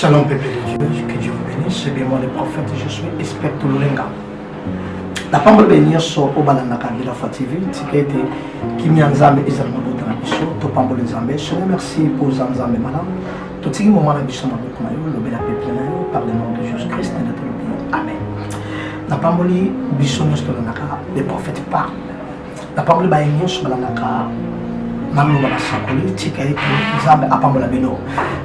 Shalom peuple de Dieu, que Dieu vous bénisse. C'est bien moi le prophète, je suis expert de l'Olenga. La parole bénie sur Obalanaka de la Fativi, qui a été qui m'y a enzamé Israël Mabouta Nabiso, to Pambo les Zambé. Je remercie pour Zanzamé Madame. Tout ce qui moment la Biso Mabouta Nayo, le bel peuple Nayo, par le nom de Jésus Christ, et notre Dieu. Amen. La parole Biso Nayolanaka, les prophètes parlent. La parole bénie sur Balanaka. Namlo bala sakoli tika eko nzambe apambola bino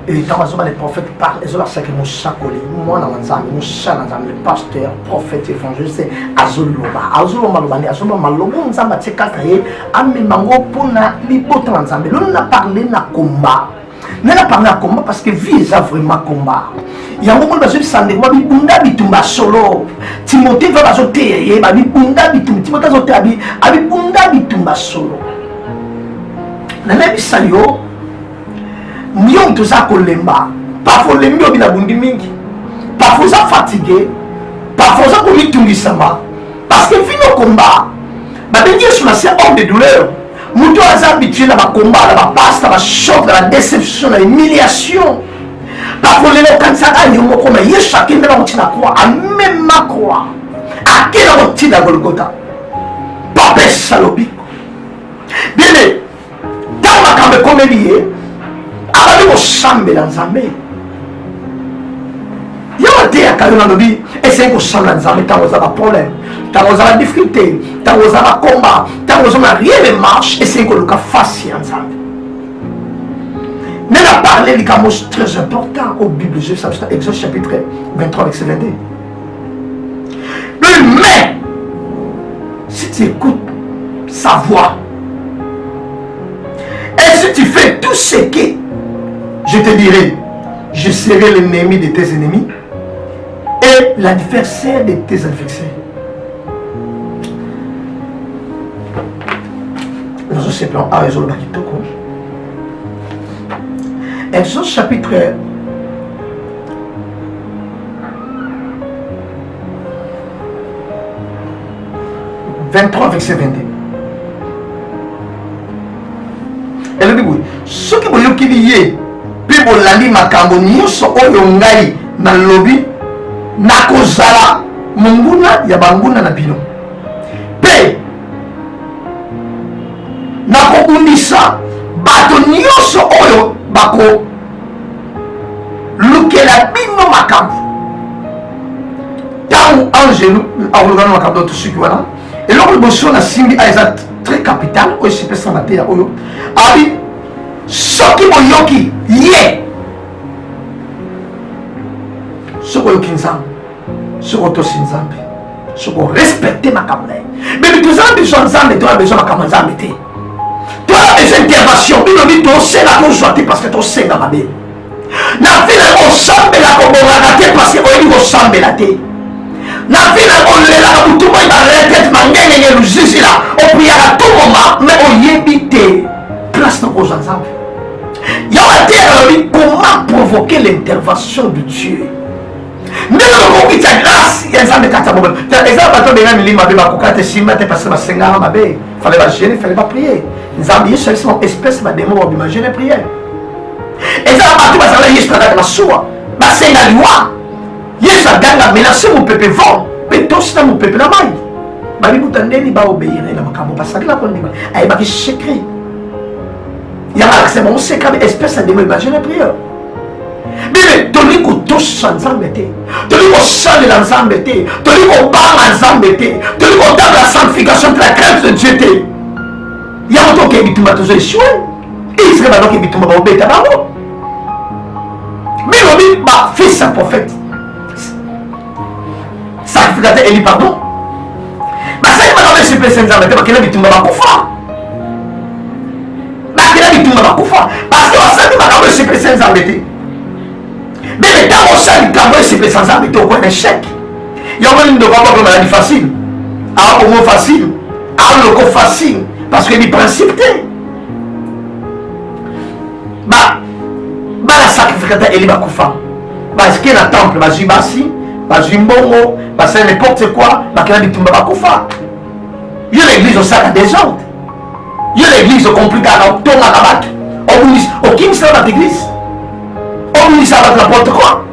et quand les prophètes parlent ils ont la sacré mon sakoli moi na nzambe mon sala nzambe le pasteur prophète évangéliste azoloba lobani azoloba malobo nzambe tika kaye ame mango pona libota nzambe l'on a parlé na combat n'a parlé na combat parce que vie est vraiment combat yango mo bazo sande ko bibunda bitumba solo Timothée va bazo te ba bibunda bitumba Timothée zo te abi bunda bitumba solo. Nanabi salio Mion toza kolemba parfois lembi obina bundi mingi parfois ça fatigué parfois ça komitungisama parce que fino combat babengi sur la scène hors de douleur muto aza habitué na ba combat na ba passe na ba choc na la déception na humiliation parfois les kanisa ayo moko mais chacun de la motina croix a même ma croix à quel motina Golgotha papa salobi bien makambe komeliye abali kosambela nzambe yawa te akayo nalobi esengeli kosambela nzambe ntango oza baproblème ntango oza badifficulté ntango oza bakomba ntango oza na rien ne marche esengeli koluka fasi ya nzambe mais na parle likambo très important au Bible Exode chapitre 23 verset 22 mais si tu écoutes sa voix et si tu fais tout ce que je te dirai, je serai l'ennemi de tes ennemis et l'adversaire de tes adversaires. Dans ce plan, Exode chapitre 23 verset 22. elobi boye soki boyokili ye mpe bolandi makambo nyonso oyo ngai nalobi nakozala monguna ya banguna na bino mpe nakobundisa bato nyonso oyo bakolukela bino makambo ntango ange akolukana makambo to soki wana eloko liboso na simbi eza très capital oyo sepesa na te ya oyo abi soki boyoki ye soki oyoki nzambe soki otosi nzambe soki orespecte makambo na ye bebi tozala besoin nzambe toza besoin makambo ya nzambe te toza besoin intervention bilobi tosenga kozwa te parce que tosenga mabe na vile osambela kobongaka te parce que oyebi kosambela te na vile olelaka butu moi baretraite mangengenge luzizila opriaka tout moment mais oyebi te place na kozwa nzambe yawa te alobi comment provoquer l'intervention de Dieu ndenge lokokita grâce ya nzambe kata bobe eza bato benga milima mabe bakoka te simba te parce que basengaka mabe fallait bagene fallait baprier nzambe yesu alisi espèce bademo babima gene prière eza bato bazala yesu nakaka na suwa basenga liwa yesu aganga menase mopepe vent mpe tosina mopepe na mai balibuta ndeni baobeyire na makambo basakela kondima ayebaki secret yanga c'est mon secret espèce ya demo imagine prière bebe toli kotosa nzambe te toli kosalela nzambe te toli kobanga nzambe te toli kotanga la sanctification mpe la crainte de Dieu te yango toke bitumba tozo esue israel banoke bitumba baobeta bango bilobi bafils ya prophète sacrificateur eli pardon basali makambo esepesa nzambe te bakela bitumba bakufa bakela bitumba bakufa parce que basali makambo esepesa nzambe te bebe ntango osali likambo esepesa nzambe te okoya na échec yango nini dokabako maladi facile aomo facile aloko facile parce que ni principe te bana sacrificateur eli bakufa basike na temple bazwi basi bazwi mbongo basala n'importe quoi bakela bitumba bakufa yo l'église osala désordre yo l'église okomplikaka otongaka bato okimisaka bato église obunisaka bato n'importe quoi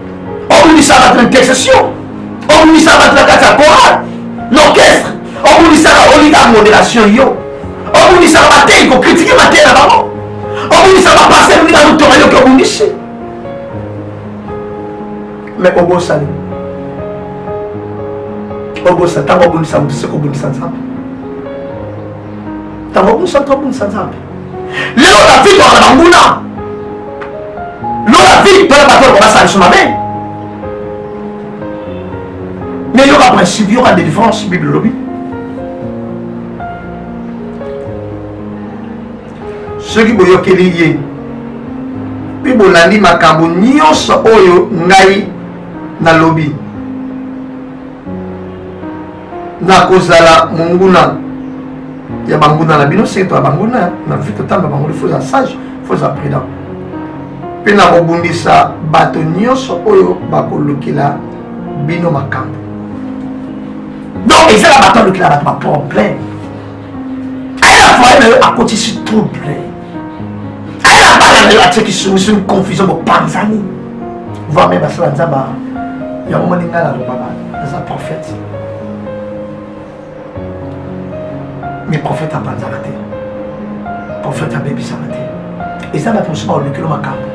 obundisa bato intercession, obundisa bato na kati ya chorale, l'orchestre, obundisaka olinga modération yo, obundisaka batei kokritike batei na bango, obundisaka bapasteur olinga lutonga yo ke obundisi. Mais obosani obosa ntango obundisa moto seko obundisa nzambe, ntango obundisa moto obundisa nzambe. Lelo na vie toaka na banguna, lelo na vie toya bato oyo basala biso mabe. Mais yoka principe, yoka délivrance, Bible lobi. Soki boyokeli ye mpe bolandi makambo nyonso oyo ngai nalobi, nakozala monguna ya banguna na bino. Soki toya banguna na vie totamba banguna, faut za sage, faut za prudent, mpe nakobundisa bato nyonso oyo bakolukela bino makambo. Donc ezala bato alukela bato baproblème, ayela foye na yo akotisi trouble, ayela bana na yo atiaki soumission confusion bopanzani. Voi me basala nzamba yango moni ngai nalobaka naza prophète, mais prophète apanzaka te, prophète abebisaka te. Eza bato mosusu baolukela makambo,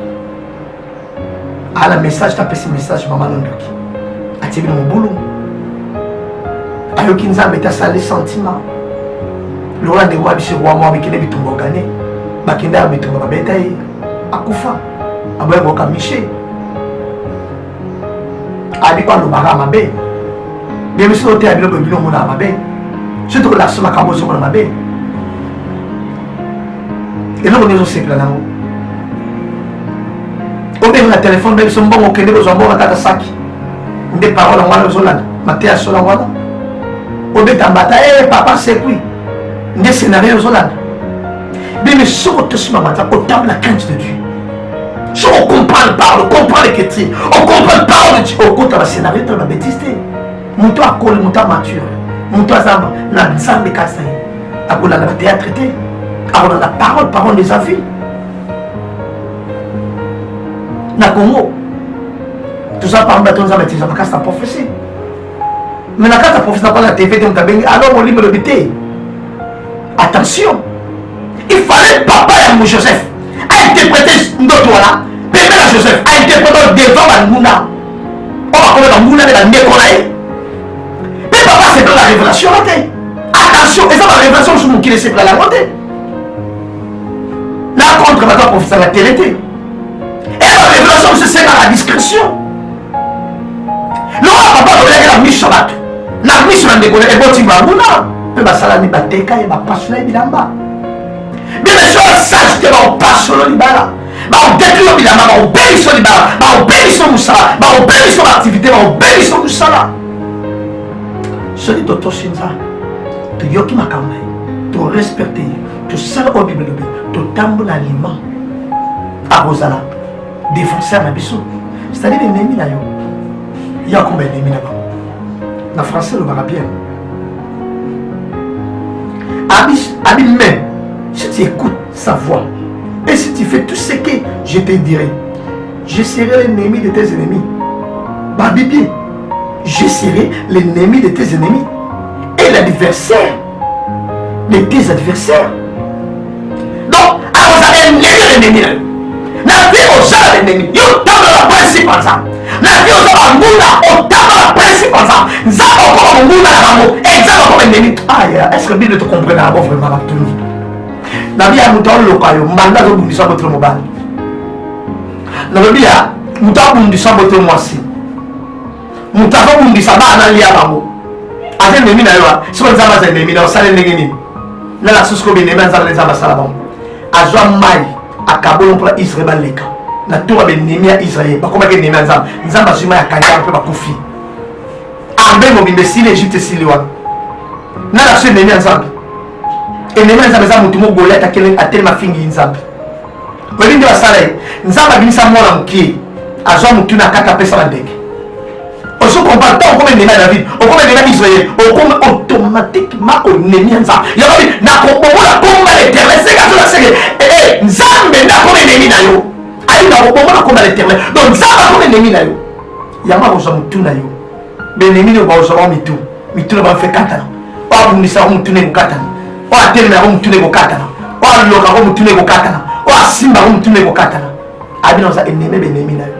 ala message tapesi message mama nondoki atie bino mobulu, ayoki nzambe te asala sentiment. Lola ndeko wa biso roi mwa bikende bitumba ogane bakende ya bitumba babeta ye akufa aboya koka mishe abi kwa lobaka mabe bien biso te abilo bino mona mabe surtout la soma kabo so na mabe eloko nyo sepla nango obenga na telefone be biso mbongo kende bozo mbongo kata saki nde parole ngwana zolanda matea sola ngwana obeta mbata papa sekui nde scénario zolanda. Mais si on te soumane, on table la crainte de Dieu. Si on comprend le parole, on comprend l'écriture, on comprend le parole de Dieu, on compte le scénario de la bêtise. Mon toit à col, mon toit mature, mon toit zamba, la zamba casse, à col la théâtre traité, à la parole des avis. Na Congo, tout ça par exemple, on a dit, on a casse la prophétie. Mais la carte de prophétie n'a pas la TV, donc alors on lit le bêté. Attention, il fallait papa et Joseph a interprété notre voilà, pépé à Joseph a interprété devant la Mouna. On va connaître la Mouna de la Nécolaï. Mais papa c'est pas la révélation là. Attention, et ça la révélation sur mon qui c'est pas la montée. La contre va professeur la télé. Et la révélation c'est dans la discrétion. Non, papa doit la mise sur la mise sur la Nécolaï et bon tu vas Mouna. Mais basala ni bateka et bapasula bilamba. Mais les gens sachent que on passe sur le libala. On détruit le bilamba, on paye sur le libala, on paye sur Moussala, on paye sur l'activité, on paye sur Moussala. Celui de Toshinza, tu yoki makamai, tu respectes, tu sers au Bible, tu tambour l'aliment. À Rosala, défenseur Nabiso. C'est-à-dire les ennemis là, il y a combien d'ennemis là-bas? En français, le barabien. Abi même, si tu écoutes sa voix et si tu fais tout ce que je te dirai, je serai l'ennemi de tes ennemis. Babi bien, je serai l'ennemi de tes ennemis et l'adversaire de tes adversaires. Donc, alors vous avez un ennemi. La vie aux l'ennemi. Yo tape la principe en ça. La vie aux mouna, on tape la principe en ça. Ça encore un mouna à l'amour. Exact encore un ennemi. Ah, est-ce que la Bible te comprend d'abord vraiment la tenue? La vie a mouton local, mandat de boundi sans votre mobile. La vie a mouton boundi sans votre moisi. Mouton boundi sans ma nalia à l'amour. A un ennemi d'ailleurs, si on a un ennemi dans le salon de là la sousco bien aimé dans les ambassadeurs. A joie maille. A Kabul pour Israël leka na tour be nemi ya Israël ba komaka nemi nzamba nzamba zuma ya kanya pe ba kufi ambe mo bimbe si l'Égypte si liwa na la se nemi nzamba et nemi nzamba za mutu mo goleta kele atelema fingi nzamba weli ndi basale nzamba binisa mwana mki azwa mutu na kata pesa bandeke oso comprend tant comme nemi David o comme nemi Israël o comme automatiquement o nemi nzamba ya ba na ko bomola komba l'éternel c'est quand la c'est nzambe na comme ennemi na yo ayi na bomo na komba l'éternel donc nzamba comme ennemi na yo yama kozwa mutu na yo benemi ne bazwa mitu mitu na ba fe katana o bundisa mutu ne kokatana o atelema ko mutu ne kokatana o loka ko mutu ne kokatana o simba ko mutu ne kokatana abina za ennemi benemi na yo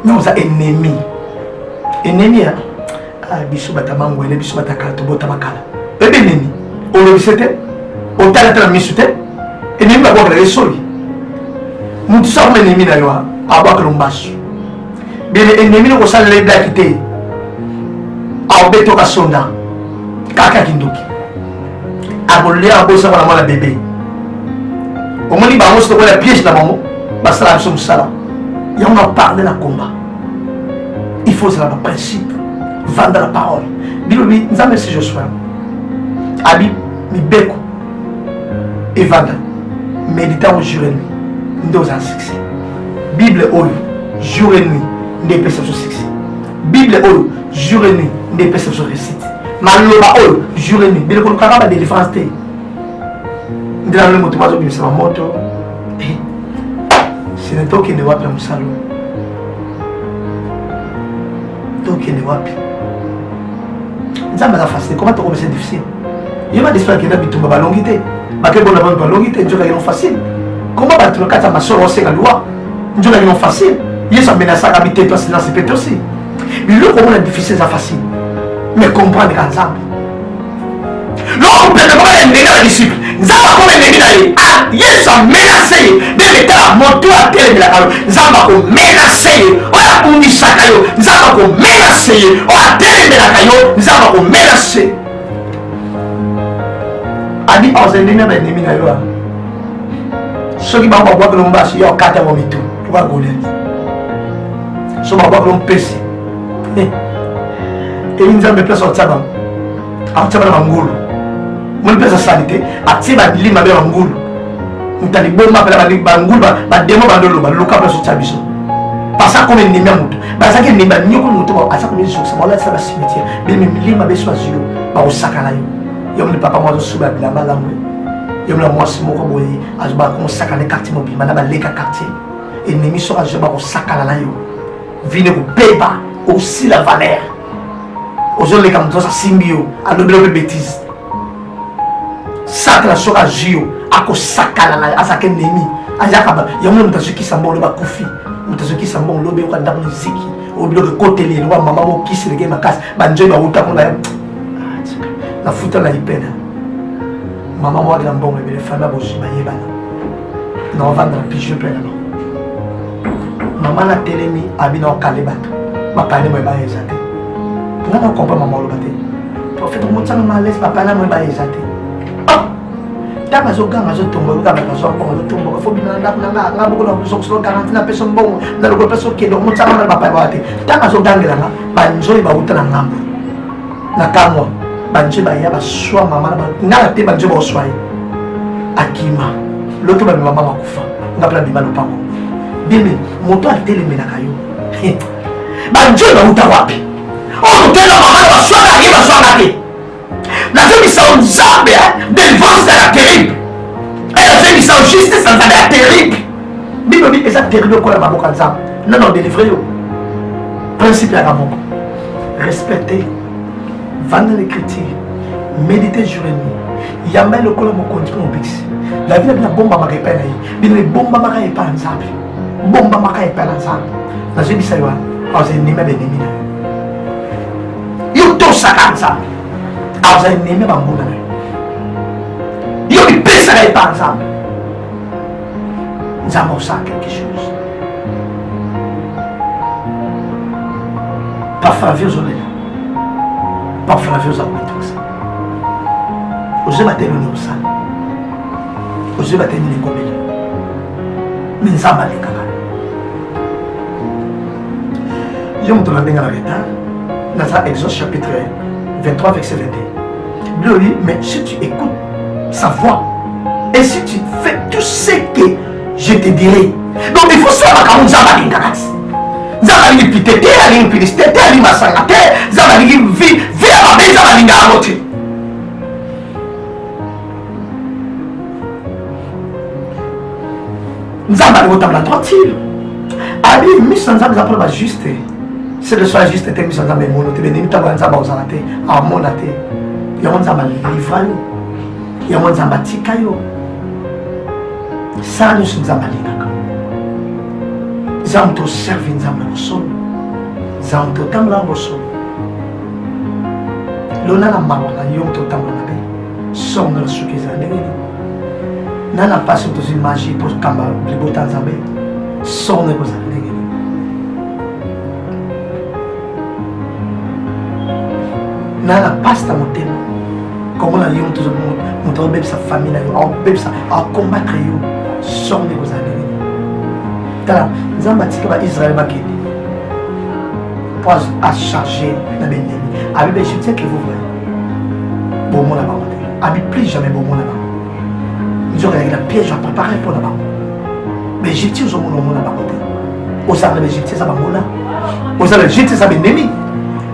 non za ennemi ya biso batamango ele biso batakato bota makala bebe nini olobisete otaletela misute ennemi ba kwa resoli mutu sa ko ennemi na yo abakelo mbaso bele ennemi ko sala le black te abeto ka sonda kaka kinduki abolia abosa kwa mala bébé omoni ba mosto ko la piège la maman basala biso musala ya on a parlé la combat il faut ça le principe vendre la parole bibi nzambe si Joshua abi mi beko et vendre méditant au jour et nuit ndo za succès Bible oyo jour et nuit des personnes sur succès Bible oyo jour et nuit des personnes sur réussite maloba oyo jour et nuit bile ko kaka ba délivrance te ndira le moto bazo bimisa moto c'est un toki ne wapi na musalo toki ne wapi nzamba la facile comment to c'est difficile il va d'espérer que bitumba balongité bakay bona ba balongité njoka non facile comment ba tu kata masoro c'est la loi njoka non facile yesu amenasa kabité toi sinon c'est peut aussi le comment la difficile c'est facile mais comprendre qu'ensemble l'homme peut pas aimer les disciples nzamba ko ennemi na ye ah yesu amenacé bébé tala moto a télé la kalo nzamba ko menacé oya kundisaka yo nzamba ko menacé oya télé la kayo nzamba ko menacé adi aux ennemis ba ennemi na yo soki ba kwa ko mbasi yo kata mo mitu kwa Goliath so ba kwa ko mpesi et nzambe place au tsaba au tsaba na ngulu mon place sanité atiba lima be ngulu mutali bomba pela ba ngulu ba demo ba ndolo ba luka place au tsabiso pasa comme ennemi mutu basa ke nimba nyoko mutu ba asa comme je ça wala ça ba cimetière mais lima be swazio ba osakala yo yo mon papa moi suba bila malamu yo mon moi simoko boyi azuba ko sakala quartier mobile mana ba leka quartier ennemi so azuba ko sakala la yo vine ko beba aussi la valeur aujourd'hui comme toi ça symbio à l'autre bêtise sacra sera jio ako sakala na asake nemi ajaka ya mwe mutazuki sambo lo ba kufi mutazuki sambo lo be ko ndamu ziki o bilo ko tele lo mama mo kisi lege makasi banjo ba uta ko na futa na ipena mama mo la mbongo be fama bo jiba yebana na vendre pigeon pena mama na telemi abina okalebato mapane mo ba ezate ngana comprendre maman lo baté prophète mo tsana malaise papa na mo ba ezate tanga zo ganga zo tombo ka ba zo ko lo tombo ko fobi na nga boko na zo so garanti na peso mbongo na lo peso ke do mo tsana na papa baté tanga zo gangela nga banjo ba utana ngambo na kamwa banjo ba ya ba swa mama na ngala te banjo ba swa akima loto ba mama makufa ngapla bima lo pako bimi moto ateleme na kayo banjo ba uta wapi oh tena mama wa swanga hiba swanga ke la vie ça on zambe délivrance la terrible et la vie ça justice ça la terrible bible dit ça terrible quoi la maboka nzambe non délivrer yo principe ya moko respecter vendre l'écriture méditer jour et nuit yamba le kola mo continue mon bix la vie la bomba maka epa na ye bino bomba maka epa nzambe bomba maka epa na nzambe na vie ça yo aux ennemis benemi na yo to sakanza aux ennemis bambuna na yo mi pesa na epa nzambe nzambe osala quelque chose par faveur zolela par faveur za kuitosa oze bateli ni osala oze bateli ni ngomela mais nzambe alekaka yo moto na ndenge na retard dans Exode chapitre 23 verset 21 Dieu dit mais si tu écoutes sa voix et si tu fais tout ce que je te dirai donc il faut savoir quand nzambe alingaka nzambe alingi pite te alingi piliste te alingi masanga te nzambe alingi vi ya mabe nzambe alingaka yango te nzambe alingi otambola droitire abi mission nzambe eza mpona bajuste c'est que soit juste te mission nzambe emono te benemi ntango ya nzambe ozala te amona te yango nzambe alivra yo yango nzambe atika yo sala nyonso nzambe alingaka eza moto oservi nzambe na bosolo eza moto otambola na bosolo lona na mawa na yo moto otambola na be songo na suki eza ndenge nini nana mpasi moto ozwi magie mpo kamba libota nzambe songo ekozala ndenge nini nana mpasi na motema komona yo moto obebisa famille na yo aobebisa akombatre yo songo ekozala ndenge nini tala nzambe atika baisrael bakende mpo acharge na benemi abi je tiens que vous voyez bomona bango te abi plus jamais bomona bango nzokaki na piège apréparé mpona bango baegyptien ozomona omona bango te ozala na baegyptien eza bangona ozala na egyptien eza benemi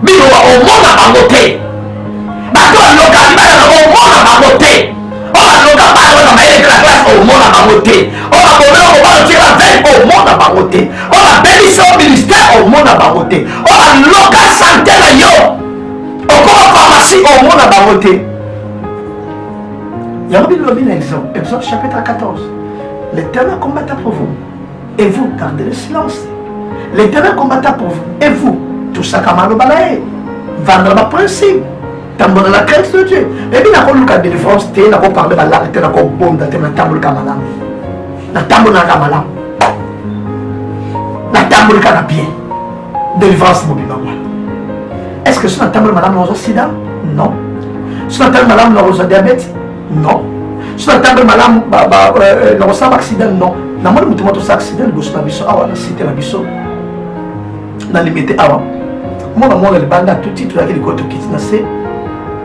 bino omona bango te bato baloka libala na omona bango te oyo baloka bana mayele na classe omona bango te oyo bakomela kobala otiela veille omona bango te oyo babebisi o ministère omona bango te oyo baloka sante na yo okoma pharmacie omona bango te yango bilobi na Exode chapitre 14 l'Éternel combattra pour vous et vous gardez le silence. L'Éternel combattra pour vous et vous tosaka maloba na ye vendre baprincipe tambola la crainte de Dieu ebi nakoluka délivrance te nakoparle balangue te nakobonda te natambolika malamu natambolaka malamu natambolika na bien délivrance mobima wana est-ce que so natambola malamu nazwa sida? Non. So natambola malamu nakozwa diabète? Non. So natambola malamu nakosala accident? Non. namoni moto moto osala accident liboso na biso awa na site na biso na limite awa mwana libanda atuti toyaki likolo tokiti na se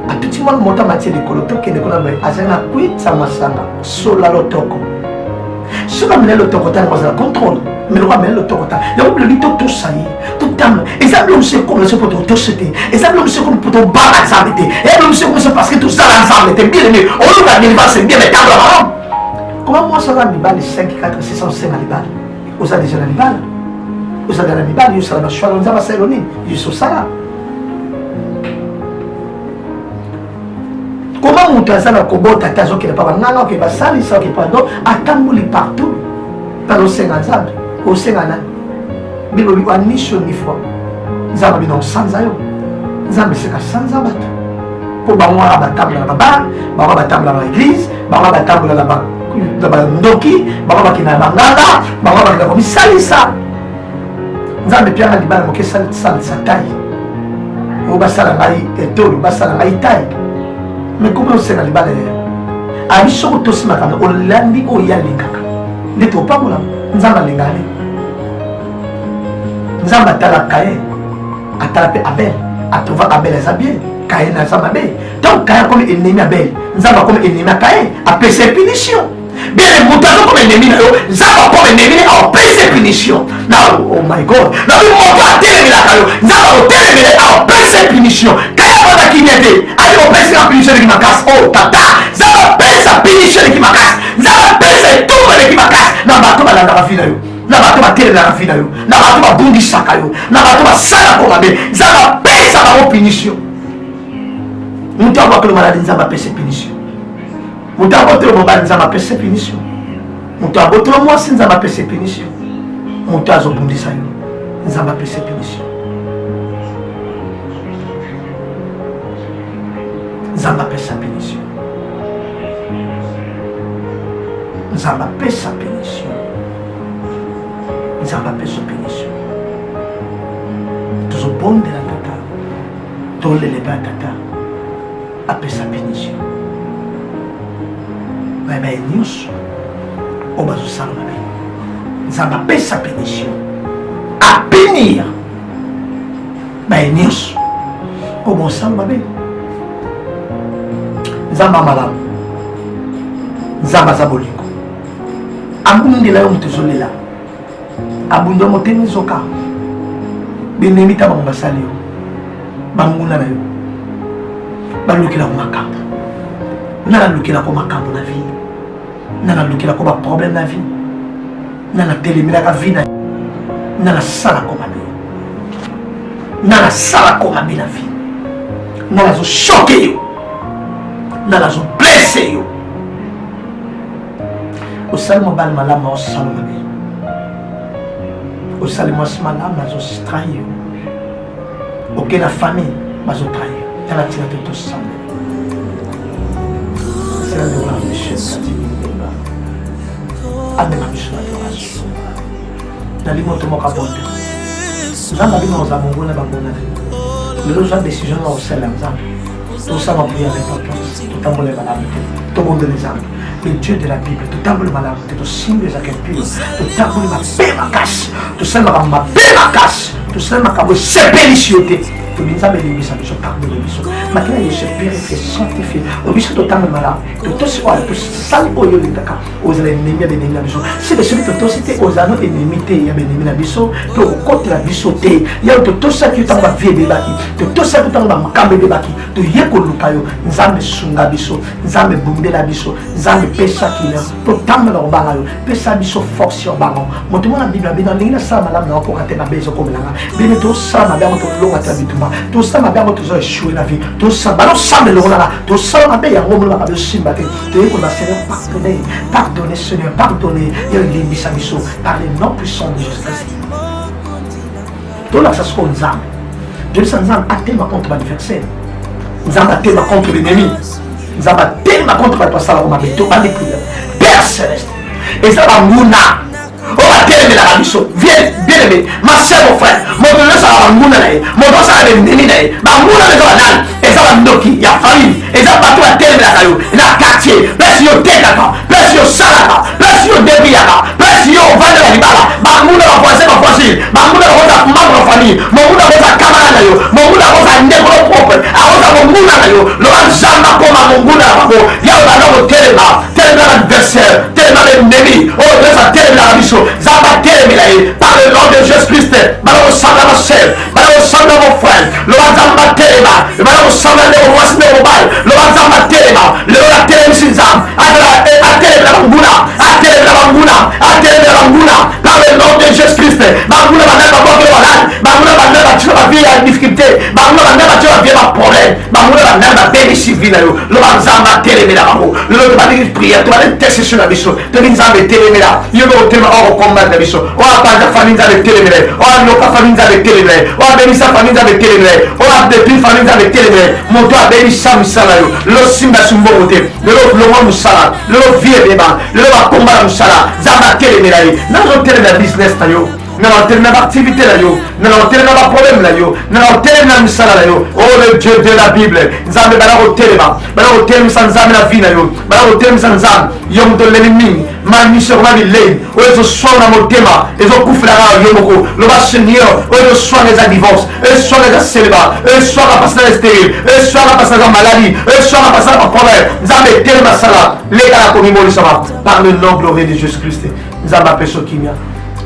atuti mwana moto amatie likolo tokende kuna boye azali na kwita masanga sola lotoko soki amene lotoko tani kozala contrôle mais loko amene lotoko ta yango bilobi totosa ye totambola eza bilo mosu ekomesa mpo totose te eza bilo mosu ekomi mpo tobanga nzambe te eya bilo mosu ekomesa parce que tozala nzambe te bien aimé oluka délivrance bien etambola malamu comment mwasi aza mibali 5 4 605 na libala oza déjà na libala ozala na mibali yosala bashwala nzambe asala nini yososala comment moto aza na kobota te azokende mpa banganga oke basalisa oke pardon atamboli partout mpana osenga nzambe osenga nani bilobi wanisio ni fois nzambe bino osanza yo nzambe eseka sanza bato mpo bango wana batambola na babar bango batambola na église bango batambola na bandoki bango bakenda na banganga bango bakenda komisalisa nzambe mpe anga libala moke esalisa tai oyo basala ngai etolo basala ngai tai mais komi osenga libala ye abi soko tosimaka me olandi oyo alingaka nde topambola nzambe alingaka ne nzambe atalaka ye atala mpe abel atrouva abel eza bien kaye na eza mabe donc kaye akomi ennemi abel nzambe akomi ennemi akaye apesa punition bien moto azokomi ennemi na yo nzambe akomi ennemi ne apesa punition na oh my god nabi moto atelemelaka yo nzambe akotelemele apesa punition kaye akozaki nie te ali opesika punition leki makasi oh tata nzambe apesa punition leki makasi nzambe apesa etumba leki makasi na bato balandaka vi na yo na bato batelemaka vi na yo na bato babundisaka yo na bato basalaka mabe nzambe apesa bango punition moto abwakelo maladi nzambe apesa punition moto abotelo mobali nzambe apesa punition moto abotelo mwasi nzambe apesa punition moto azobundisa yo nzambe apesa punition nzambe apesa punition nzambe apesa punition nzambe apesa punition tozobondela tata toleleba tata apesa punition baye nyonso oyo bazosala mabe nzambe apesa punition apunir baye nyonso oyo bosala mabe nzambe amalamu nzambe aza bolingo abundela yo moto ezolela abunda motema ezoka benemi ta bango basali yo banguna na yo balukelako makambo nana lukelako makambo na vie nana lukelako baproblème na vie nana telemelaka vie na Nana sala komabe. Nana sala komabe la vie. Nana zo choqué yo. Nana zo blessé yo. Au salmo bal malama au salmabe. Au salmo malama zo trahi yo. Aucune famille va zo trahi. Elle a tiré tout ça. C'est la gloire de Jésus. Amen. Dans les mots de mon capot. Nous avons dit nos amoureux là-bas. Nous avons décision là au ciel. Tout ça va prier avec confiance. Tout amour est malade. Tout le monde les âmes. Le Dieu de la Bible. Tout amour est malade. Tout signe des accueils purs. Tout amour est ma cache. Tout ça ma cache. Tout ça ma sépéliciété. Tout le monde est ça. Je parle de l'émission. Maintenant, il se purifie, sanctifie. Au biso tout amour est malade. Tout ce quoi, tout ça au lieu de taka. Aux ennemis de l'ennemi la biso. Si les celui que tout c'était aux anneaux ennemis il y a l'ennemi la biso. Tout côté la biso té. Il y a tout ça qui est en bas vie de baki. Tout ça qui est en bas cambe de baki. Tout y est kolukayo. Nzambe sunga biso. Nzambe bumbe la biso. Nzambe pesa kina. Tout amour leur barayo. Pesa biso force sur baron. Mon tout le monde la Bible dans l'ingénieur ça madame n'a encore raté ma besoin comme là. Bien tout ça ma bien tout long à t'habituma. Tout ça ma bien tout échoué la vie. Tout ça bah non ça me le là. Tout ça ma bien on me l'a pas de simbaté. Tu es qu'on a Seigneur pardonner. Pardonner Seigneur pardonner. Il y a une limite à biso par les noms puissants de Jésus-Christ. Tout là ça se compte Nzambe. Dieu s'en Nzambe a tellement contre l'adversaire. Nzambe a tellement contre l'ennemi. Nzambe a tellement contre la personne comme avec tout mal les prières. Père céleste. Et ça va mouna. On va terminer la mission. Viens, bien aimé, ma soeur, mon frère, mon donné ça va mouna, mon donné ça va venir, ma mouna les gens et ça va ndoki, il y a famille, et ça va tout à terminer la caillou, la quartier, plus yo tétaka, plus yo salaka, plus yo débiaka, plus yo vendre la libala, ma mouna va voisin, ma voisine, ma mouna va sa membre de famille, mon mouna va sa camarade, mon mouna va sa nègre propre, à mon mouna, le jamba comme mon mouna, il y a un téléma, téléma l'adversaire, téléma l'ennemi, oh, ça téléma la mission. Zamba télémé par le nom de Jésus-Christ. Malheur semble à ma sœur, malheur semble à mon frère. Le Zamba téléma, malheur semble à mon voisin au bal. Le Zamba téléma, le téléma Sinzam, à téléma Banguna, à téléma Banguna, à téléma Banguna, par le nom de Jésus-Christ. Banguna va même avoir de malade, Banguna va même attirer ma vie à difficulté, Banguna va même attirer ma vie à problème, Banguna va même à béni civil. Le Zamba télémé là, le va dire prière, tu vas l'intercession la mission, tu vas Zamba télémé là, il y a un téléma combat de biso o apanga famille avec télémé o aloka famille avec télémé o abelisa famille avec télémé o abdepi famille avec télémé moto abelisa misala yo lo simba sumbote le lo musala le vie beba le combat musala zamba télémé là na zo télémé business ta yo na télémé activité là yo na télémé problème là yo na télémé misala là yo oh le Dieu de la Bible nzambe bala ko télémé sans nzambe la vie na yo bala ko télémé sans nzambe yom de l'ennemi mani sur ma ville ou les soins dans mon thème et aux coups là yomoko le bas seigneur ou les soins les divorce et soins les célibat et soins la passage stérile et soins la passage en maladie et soins la passage en problème nzambe tellement sala les gars comme ils ça par le nom glorieux de Jésus-Christ nzamba peso kimia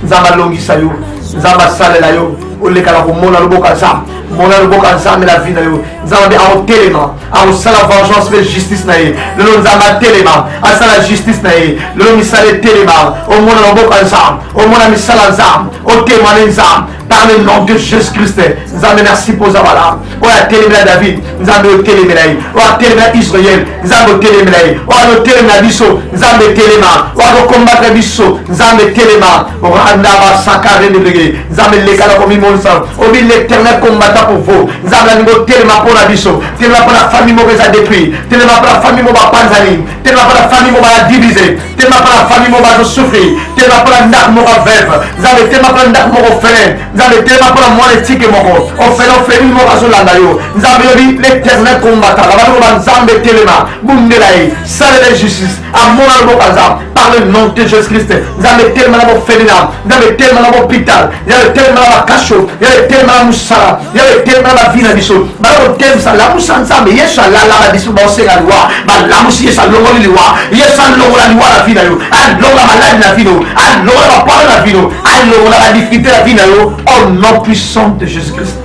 nzamba longi sayo nzamba sala la yo o le kala ko mona loboka zam mona loboka zam la vie na yo nzamba a téléma a sala vengeance mais justice na ye le nzamba téléma a sala justice na ye le misale téléma o mona loboka zam o mona misala zam o témoigner zam par le nom de Jésus-Christ nzamba merci pour Zabala o a téléma David nzamba o téléma o a téléma Israël nzamba o téléma o a téléma biso nzamba téléma o a combattre biso nzamba téléma o randa ba sakare de lege nzamba le kala ko mi au milieu l'éternel combattant pour vous. Nous avons un tellement pour la biso, tellement pour la famille mauvaise à détruire, tellement pour la famille mauvaise à panzani, tellement pour la famille mauvaise à diviser, tellement pour la famille mauvaise à souffrir, tellement pour la nappe mauvaise à veuve, nous avons tellement pour la nappe mauvaise à faire, nous avons tellement pour la moelle éthique mauvaise, on fait une mauvaise à l'andayo, nous avons dit l'éternel combattant, la valeur de Nzambe tellement, boumdelaï, salut de justice, à mon albocazam, par le nom de Jésus-Christ, nous avons tellement la féminin, nous avons tellement la hôpital, nous avons tellement la cachot, il y a tellement la moussala, il y a tellement la vie na biso. Ba o tem sa la moussa nzambe yesa la biso ba se ga loi. Ba la moussi yesa longo li loi. Yesa longo la loi la vie na yo. A longo la malade na vie no. A longo la parole la vie no. A longo la difficulté la vie na yo. Au nom puissant de Jésus-Christ.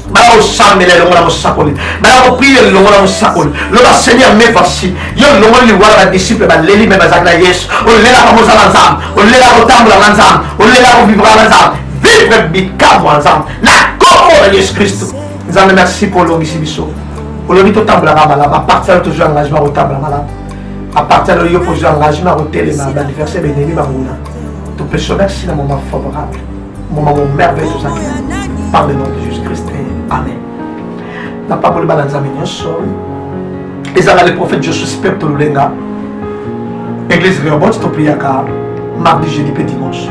Ba o sambe le longo la moussakoli. Ba o prier le longo la moussakoli. Le Seigneur me voici. Yo longo li loi la disciple ba leli me ba zakna yes. O lela ba mozala nzam. O lela ko tambula nzam. O lela ko vivra nzam. veut bikambo ensemble. Na kombo de Jésus Christ. Nous allons merci pour l'homme biso. Pour l'homme tout table là malade. À partir de toujours engagement au table malade. À partir de l'opposition engagement au télé dans l'anniversaire béni Mamouna. Tout peut se merci dans moment favorable. Moment merveilleux tout ça. Par le nom de Jésus Christ. Amen. N'a pas voulu balancer mes et ça le prophète Joshua Spectre Lulenga. Église Réobot, tu pries à mardi, jeudi et dimanche.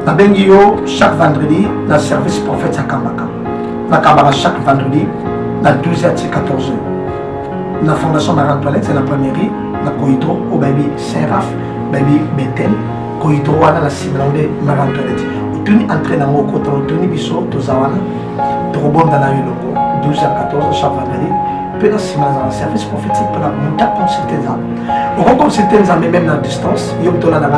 Na bengio chaque vendredi dans service prophète à Kambaka. Na Kambaka chaque vendredi dans 12h à 14h. Na fondation Marie-Antoinette, c'est la première rue. Na Koïdro, au baby Saint-Raph, baby Bethel. Koïdro, on a la Simlande Marie-Antoinette. Tu es entré dans mon côté, tu es biso, tu es zawana. Tu es bon dans la rue, 12h à 14h chaque vendredi. Puis dans le service prophétique, pour la montagne consulter ça. On va consulter ça même dans la distance. Il y a la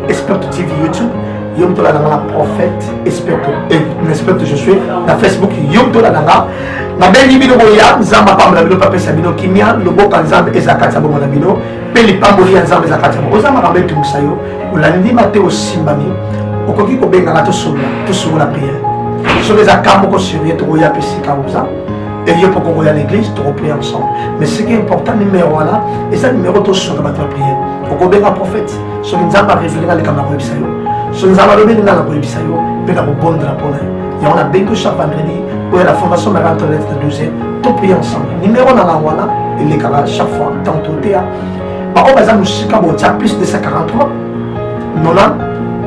Expert TV YouTube. Il y a la prophète Expert je suis. Dans Facebook, il y a la belle libino boya, Zamba Pamla Bino Papa Sabino Kimia, le beau Kanzam et Zakata Bomonabino, Peli Pamboli and Zamba Zakata. Osama Rabel Tumusayo, ou la nuit Matteo Simbami, au coquille au Bengala tout sur la prière. Sur les acamos sur les Troya Pessikaouza. Et il y a pour qu'on à l'église, tu replies ensemble. Mais ce qui est important, numéro là, et ça, numéro tout sur la prière. Au combien de prophète, sur une zamba révélée dans les camarades Bisayo, sur une zamba révélée dans la Bisayo, puis la bonne de la bonne. Et on a bientôt chaque vendredi, où il y a la fondation Marie-Antoinette de 12h, tout prier ensemble. Numéro dans la Wana, et les camarades, chaque fois, tantôt, théâtre. Par contre, nous avons plus de 143, 90,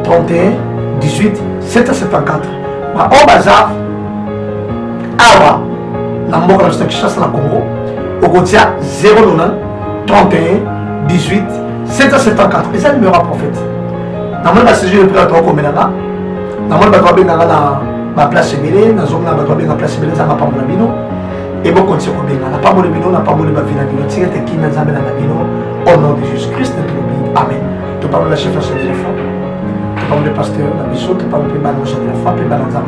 31, 18, 774. Par contre, Awa. Dans le monde de chasse dans le Congo, au quotidien 090 31 18 774. Et ça, le numéro prophète. Dans le monde de séjour, le prêtre comme Menanga. Dans le monde de la place Mélé, dans le la place Mélé, ça m'a pas mon abino. Et bon, quand tu es comme n'a pas mon abino, n'a pas mon abino, tu es qui m'a amené dans l'abino. Au nom de Jésus Christ, notre vie. Amen. Tu parles de la chef de la femme. Tu parles de pasteur, la biseau, tu parles de balance de la femme, et balance de la